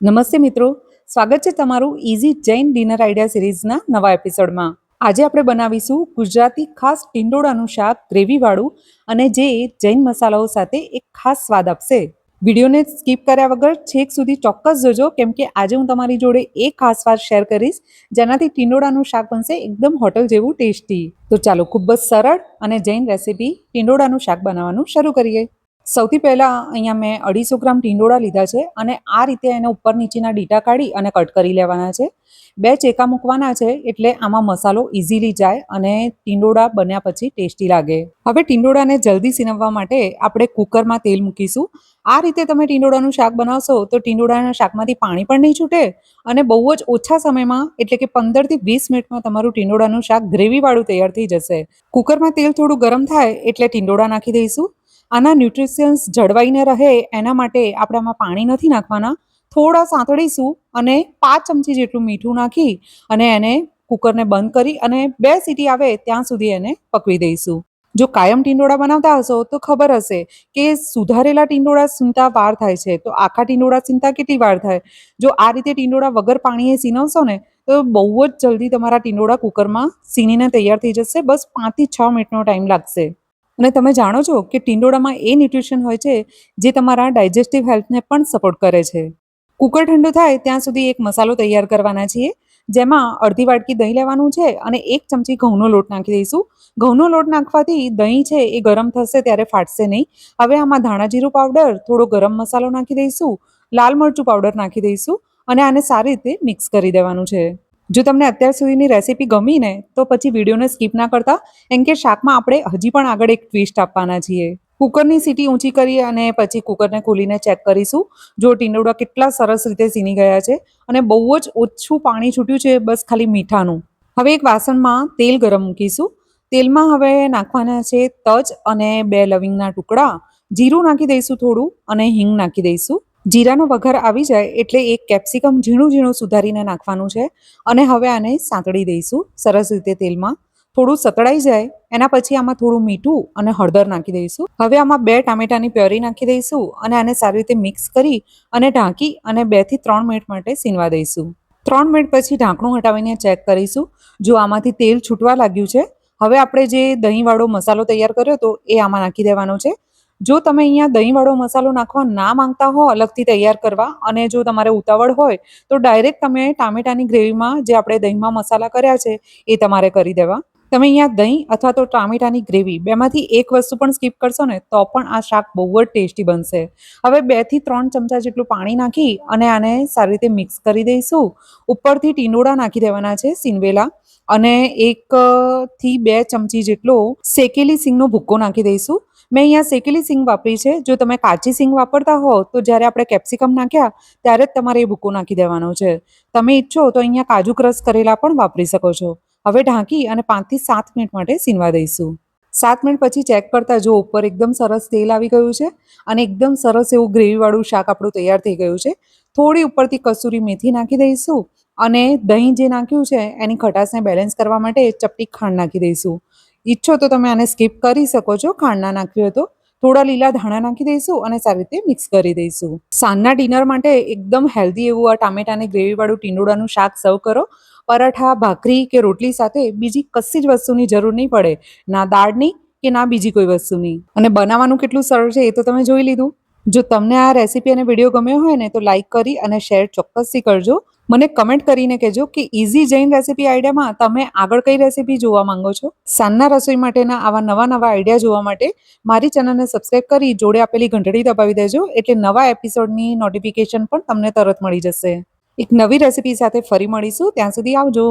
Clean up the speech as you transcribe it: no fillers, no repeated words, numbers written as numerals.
નમસ્તે મિત્રો, સ્વાગત છે તમારું ઇઝી જૈન ડિનર આઈડિયા સિરીઝના નવા એપિસોડમાં. આજે આપણે બનાવીશું ગુજરાતી ખાસ ટિંડોળાનું શાક ગ્રેવીવાળું અને જે જૈન મસાલાઓ સાથે એક ખાસ સ્વાદ આપશે. વિડીયોને સ્કીપ કર્યા વગર છેક સુધી ચોક્કસ જોજો, કેમ કે આજે હું તમારી જોડે એક ખાસ વાત શેર કરીશ જેનાથી ટિંડોળાનું શાક બનશે એકદમ હોટલ જેવું ટેસ્ટી. તો ચાલો ખૂબ જ સરળ અને જૈન રેસીપી ટિંડોળાનું શાક બનાવવાનું શરૂ કરીએ. સૌથી પહેલાં અહીંયા મેં 250 ગ્રામ ટીંડોળા લીધા છે અને આ રીતે એને ઉપર નીચેના ડીટા કાઢી અને કટ કરી લેવાના છે. 2 ચેકા મૂકવાના છે એટલે આમાં મસાલો ઇઝીલી જાય અને ટીંડોળા બન્યા પછી ટેસ્ટી લાગે. હવે ટીંડોળાને જલ્દી સીનવવા માટે આપણે કુકરમાં તેલ મૂકીશું. આ રીતે તમે ટીંડોળાનું શાક બનાવશો તો ટીંડોળાના શાકમાંથી પાણી પણ નહીં છૂટે અને બહુ જ ઓછા સમયમાં એટલે કે 15 થી 20 મિનિટમાં તમારું ટીંડોળાનું શાક ગ્રેવીવાળું તૈયાર થઈ જશે. કુકરમાં તેલ થોડું ગરમ થાય એટલે ટીંડોળા નાખી દઈશું. આના ન્યુટ્રિશન્સ જળવાઈને રહે એના માટે આપણે આમાં પાણી નથી નાખવાના. થોડા સાંતળીશું અને 5 ચમચી જેટલું મીઠું નાખી અને એને કુકરને બંધ કરી અને 2 સીટી આવે ત્યાં સુધી એને પકવી દઈશું. જો કાયમ ટીંડોળા બનાવતા હશો તો ખબર હશે કે સુધારેલા ટીંડોળા સીનતા વાર થાય છે, તો આખા ટીંડોળા સીનતા કેટલી વાર થાય. જો આ રીતે ટીંડોળા વગર પાણીએ સીનવશો ને તો બહુ જ જલ્દી તમારા ટીંડોળા કુકરમાં સીનીને તૈયાર થઈ જશે. બસ 5 થી 6 મિનિટનો ટાઈમ લાગશે. અને તમે જાણો છો કે ટીંડોળામાં એ ન્યુટ્રિશન હોય છે જે તમારા ડાયજેસ્ટિવ હેલ્થને પણ સપોર્ટ કરે છે. કુકર ઠંડુ થાય ત્યાં સુધી એક મસાલો તૈયાર કરવાના છીએ, જેમાં અડધી વાટકી દહીં લેવાનું છે અને 1 ચમચી ઘઉંનો લોટ નાખી દઈશું. ઘઉંનો લોટ નાખવાથી દહીં છે એ ગરમ થશે ત્યારે ફાટશે નહીં. હવે આમાં ધાણા જીરું પાવડર, થોડો ગરમ મસાલો નાખી દઈશું, લાલ મરચું પાવડર નાખી દઈશું અને આને સારી રીતે મિક્સ કરી દેવાનું છે. જો તમને અત્યાર સુધીની રેસીપી ગમી ને તો પછી વિડીયોને સ્કીપ ના કરતા, કેમ કે શાકમાં આપણે હજી પણ આગળ એક ટ્વિસ્ટ આપવાના છીએ. કુકરની સીટી ઊંચી કરી અને પછી કુકરને ખોલીને ચેક કરીશું. જો ટીંડોળા કેટલા સરસ રીતે સીની ગયા છે અને બહુ જ ઓછું પાણી છૂટ્યું છે, બસ ખાલી મીઠાનું. હવે એક વાસણમાં તેલ ગરમ મૂકીશું. તેલમાં હવે નાખવાના છે તજ અને 2 લવિંગના ટુકડા, જીરું નાખી દઈશું થોડું અને હિંગ નાખી દઈશું. જીરાનો વઘાર આવી જાય એટલે એક કેપ્સિકમ ઝીણું ઝીણું સુધારીને નાખવાનું છે અને હવે આને સાંતળી દઈશું સરસ રીતે તેલમાં. થોડું સતળાઈ જાય એના પછી આમાં થોડું મીઠું અને હળદર નાખી દઈશું. હવે આમાં 2 ટામેટાની પ્યોરી નાખી દઈશું અને આને સારી રીતે મિક્સ કરી અને ઢાંકી અને 2 થી 3 મિનિટ માટે સીનવા દઈશું. 3 મિનિટ પછી ઢાંકણું હટાવીને ચેક કરીશું. જો આમાંથી તેલ છૂટવા લાગ્યું છે, હવે આપણે જે દહીંવાળો મસાલો તૈયાર કર્યો હતો એ આમાં નાખી દેવાનો છે. જો તમે અહીંયા દહીંવાળો મસાલો નાખવા ના માંગતા હો અલગથી તૈયાર કરવા, અને જો તમારે ઉતાવળ હોય તો ડાયરેક્ટ તમે ટામેટાની ગ્રેવીમાં જે આપણે દહીંમાં મસાલા કર્યા છે એ તમારે કરી દેવા. તમે અહીંયા દહીં અથવા તો ટામેટાની ગ્રેવી બેમાંથી એક વસ્તુ પણ સ્કીપ કરશો ને તો પણ આ શાક બહુ જ ટેસ્ટી બનશે. હવે 2 થી 3 ચમચા જેટલું પાણી નાખી અને આને સારી રીતે મિક્સ કરી દઈશું. ઉપરથી ટીંડોળા નાખી દેવાના છે સીનવેલા અને 1 થી 2 ચમચી જેટલો શેકેલી સિંગનો ભૂક્કો નાખી દઈશું. મેં અહીંયા શેકેલી સિંગ વાપરી છે. જો તમે કાચી સિંગ વાપરતા હો તો જ્યારે આપણે કેપ્સિકમ નાખ્યા ત્યારે જ તમારે એ ભૂકો નાખી દેવાનો છે. તમે ઈચ્છો તો અહીંયા કાજુ ક્રશ કરેલા પણ વાપરી શકો છો. હવે ઢાંકી અને 5 થી 7 મિનિટ માટે સીનવા દઈશું. 7 મિનિટ પછી ચેક કરતા જો ઉપર એકદમ સરસ તેલ આવી ગયું છે અને એકદમ સરસ એવું ગ્રેવીવાળું શાક આપણું તૈયાર થઈ ગયું છે. થોડી ઉપરથી કસૂરી મેથી નાખી દઈશું અને દહીં જે નાખ્યું છે એની ખટાશને બેલેન્સ કરવા માટે ચપટી ખાંડ નાખી દઈશું. ઈચ્છો તો તમે આને સ્કીપ કરી શકો છો, ખાંડ ના નાખ્યું હોય તો. થોડા લીલા ધાણા નાખી દઈશું અને સારી રીતે મિક્સ કરી દઈશું. સાંજના ડિનર માટે એકદમ હેલ્ધી એવું આ ટામેટાની ગ્રેવીવાળું ટીંડોળાનું શાક સર્વ કરો. પરાઠા, ભાખરી કે રોટલી સાથે બીજી કશી જ વસ્તુની જરૂર નહીં પડે, ના દાળની કે ના બીજી કોઈ વસ્તુની. અને બનાવવાનું કેટલું સરળ છે એ તો તમે જોઈ લીધું. જો તમને આ રેસીપી અને વિડીયો ગમ્યો હોય ને તો લાઈક કરી અને શેર ચોક્કસથી કરજો. મને કમેન્ટ કરીને કહેજો કે ઇઝી જૈન રેસીપી આઈડિયામાં તમે આગળ કઈ રેસીપી જોવા માંગો છો. સાંજના રસોઈ માટેના આવા નવા આઈડિયા જોવા માટે મારી ચેનલને સબસ્ક્રાઇબ કરી જોડે આપેલી ઘંટડી દબાવી દેજો, એટલે નવા એપિસોડની નોટિફિકેશન પણ તમને તરત મળી જશે. એક નવી રેસીપી સાથે ફરી મળીશું. ત્યાં સુધી આવજો.